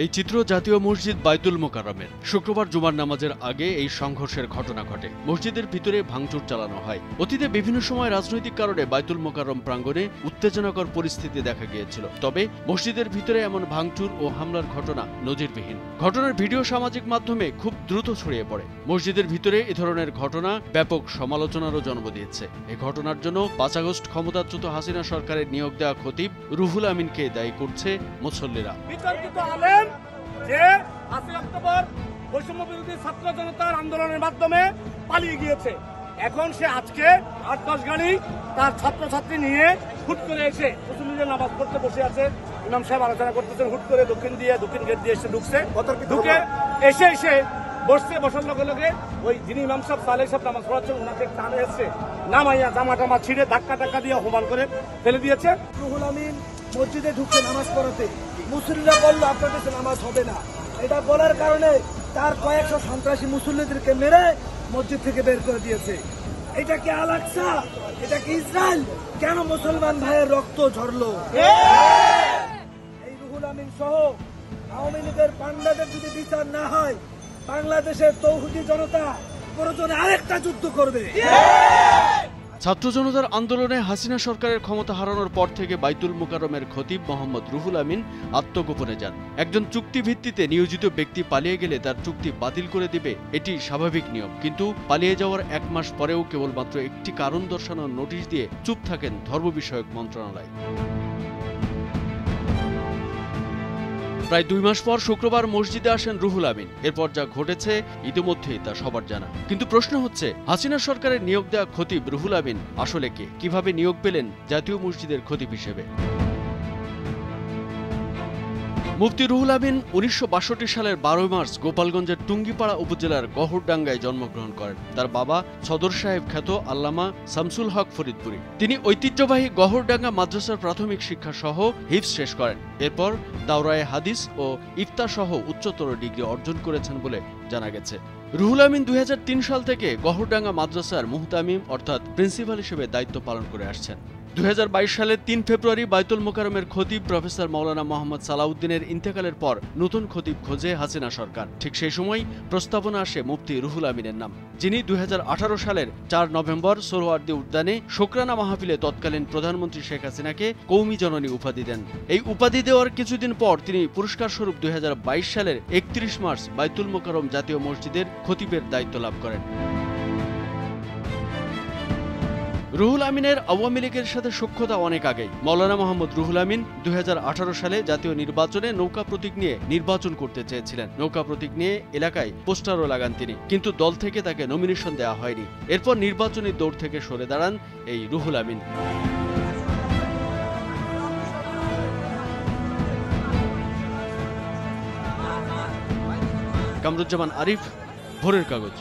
এই চিত্র জাতীয় মসজিদ বাইতুল মোকাররমের। শুক্রবার জুমার নামাজের আগে এই সংঘর্ষের ঘটনা ঘটে। মসজিদের ভিতরে ভাঙচুর চালানো হয়। অতীতে বিভিন্ন সময় রাজনৈতিক কারণে বাইতুল মোকাররম প্রাঙ্গণে উত্তেজনাকর পরিস্থিতি দেখা গিয়েছিল। তবে মসজিদের ভিতরে এমন ভাঙচুর ও হামলার ঘটনা নজিরবিহীন। ঘটনার ভিডিও সামাজিক মাধ্যমে খুব দ্রুত ছড়িয়ে পড়ে। মসজিদের ভিতরে এ ধরনের ঘটনা ব্যাপক সমালোচনারও জন্ম দিয়েছে। এই ঘটনার জন্য 5 আগস্ট ক্ষমতাচ্যুত হাসিনা সরকারের নিয়োগ দেওয়া খতিব রুহুল আমিনকে দায়ী করছে মুসল্লিরা। যে 8 অক্টোবর বৈষম্য বিরোধী ছাত্র জনতার আন্দোলনের মাধ্যমে পালিয়ে গিয়েছে। এখন সে আজকে 8-10 গাড়ি তার ছাত্রছাত্রী নিয়ে হুট করে এসে মুসল্লিদের নামাজ পড়তে বসে আছে। ইমাম সাহেব আলোচনা করতেছেন, হুট করে দক্ষিণ গেট দিয়ে এসে ঢুকে এসে বসার লগে লগে ওই যিনি ইমাম সাহেব সালেহ সাহেব নামাজ পড়াচ্ছেন ওনাকে টানে এসছে, নামাইয়া জামা ছিঁড়ে ধাক্কা দিয়ে অপমান করে ফেলে দিয়েছে। রুহুল আমিন মসজিদে ঢুকছে নামাজ পড়াতে, মুসল্লিরা বললো আপনাদের নামাজ হবে না। এটা বলার কারণে তার কয়েকশো সন্ত্রাসী মুসল্লিদেরকে মেরে মসজিদ থেকে বের করে দিয়েছে। এটা কি আল-আকসা? এটা কি ইসরায়েল? কেন মুসলমান ভাইয়ের রক্ত ঝরলো? এই রুহুল আমিন সহ আওয়ামী লীগের পান্ডাদের যদি বিচার না হয়, বাংলাদেশের তৌহিদি জনতা প্রয়োজনে আরেকটা যুদ্ধ করবে। ছাত্র জনতার আন্দোলনে হাসিনা সরকারের ক্ষমতা হারানোর পর থেকে বাইতুল মোকাররমের খতিব মোহাম্মদ রুহুল আমিন আত্মগোপনে যান। একজন চুক্তি ভিত্তিতে নিয়োজিত ব্যক্তি পালিয়ে গেলে তার চুক্তি বাতিল করে দিবে, এটি স্বাভাবিক নিয়ম। কিন্তু পালিয়ে যাওয়ার 1 মাস পরেও কেবলমাত্র একটি কারণ দর্শানোর নোটিশ দিয়ে চুপ থাকেন ধর্ম বিষয়ক মন্ত্রণালয়। প্রায় 2 মাস পর শুক্রবার মসজিদে আসেন রুহুল আমিন। এরপর যা ঘটেছে ইতিমধ্যেই তা সবার জানা। কিন্তু প্রশ্ন হচ্ছে, হাসিনা সরকারের নিয়োগ দেওয়া খতিব রুহুল আমিন আসলে কে? কিভাবে নিয়োগ পেলেন জাতীয় মসজিদের খতিব হিসেবে? মুফতি রুহুল আমিন 1962 সালের 12 মার্চ গোপালগঞ্জের টুঙ্গিপাড়া উপজেলার গহরডাঙ্গায় জন্মগ্রহণ করেন। তার বাবা সদর সাহেব খ্যাত আল্লামা শামসুল হক ফরিদপুরি। তিনি ঐতিহ্যবাহী গহরডাঙ্গা মাদ্রাসার প্রাথমিক শিক্ষা সহ হিফজ শেষ করেন। এরপর দাওরায়ে হাদিস ও ইফতা সহ উচ্চতর ডিগ্রি অর্জন করেছেন বলে জানা গেছে। রুহুল আমিন 2003 সাল থেকে গহরডাঙ্গা মাদ্রাসার মুহতামিম অর্থাৎ প্রিন্সিপাল হিসেবে দায়িত্ব পালন করে আসছেন। 2022 সালের 3 ফেব্রুয়ারি বাইতুল মোকাররমের খতিব প্রফেসর মাওলানা মোহাম্মদ সালাউদ্দিনের ইন্তেকালের পর নতুন খতিব খোঁজে হাসিনা সরকার। ঠিক সেই সময় প্রস্তাবনা আসে মুফতি রুহুল আমিনের নাম, যিনি 2018 সালের 4 নভেম্বর সোহরাওয়ার্দী উদ্যানে শুকরানা মাহফিলে তৎকালীন প্রধানমন্ত্রী শেখ হাসিনাকে কৌমি জননী উপাধি দেন। এই উপাধি দেওয়ার কিছুদিন পর তিনি পুরস্কার স্বরূপ 2022 সালের 31 মার্চ বাইতুল মোকাররম জাতীয় মসজিদের খতিবের দায়িত্ব লাভ করেন। রুহুল আমিনের আওয়ামী লীগের সাথে সখ্যতা অনেক আগেই। মাওলানা মোহাম্মদ রুহুল আমিন 2018 সালে জাতীয় নির্বাচনে নৌকা প্রতীক নিয়ে নির্বাচন করতে চেয়েছিলেন। নৌকা প্রতীক নিয়ে এলাকায় পোস্টারও লাগান তিনি, কিন্তু দল থেকে তাকে নমিনেশন দেওয়া হয়নি। এরপর নির্বাচনী দৌড় থেকে সরে দাঁড়ান এই রুহুল আমিন। কামরুজ্জামান আরিফ, ভোরের কাগজ।